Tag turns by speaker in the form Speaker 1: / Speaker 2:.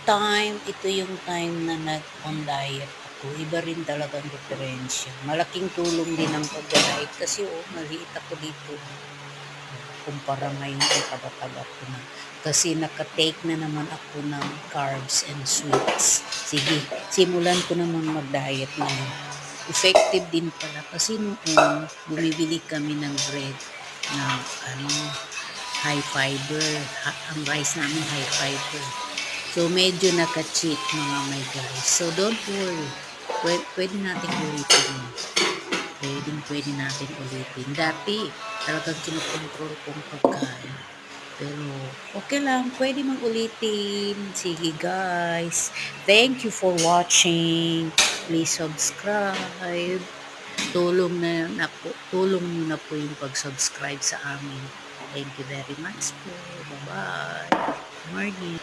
Speaker 1: time, ito yung time na nag-on diet ako. Iba rin talagang diferensya. Malaking tulong din ang pag-diet kasi maliit ako dito. Kumpara ngayon ang taba-taba ko na. Kasi nakatake na naman ako ng carbs and sweets. Sige, simulan ko naman mag-diet ngayon. Effective din pala kasi noon bumibili kami ng bread na high fiber. Ang rice namin high fiber. So medyo naka-cheat mga my guys. So don't worry. Pwede natin ulitin yun. Pwede natin ulitin. Dati, talagang kinokontrol kong pagkain. Pero, okay lang. Pwede mang ulitin. Sige guys. Thank you for watching. Please subscribe. Tulong nyo na po yung pag-subscribe sa amin. Thank you very much po. Bye-bye. Morning.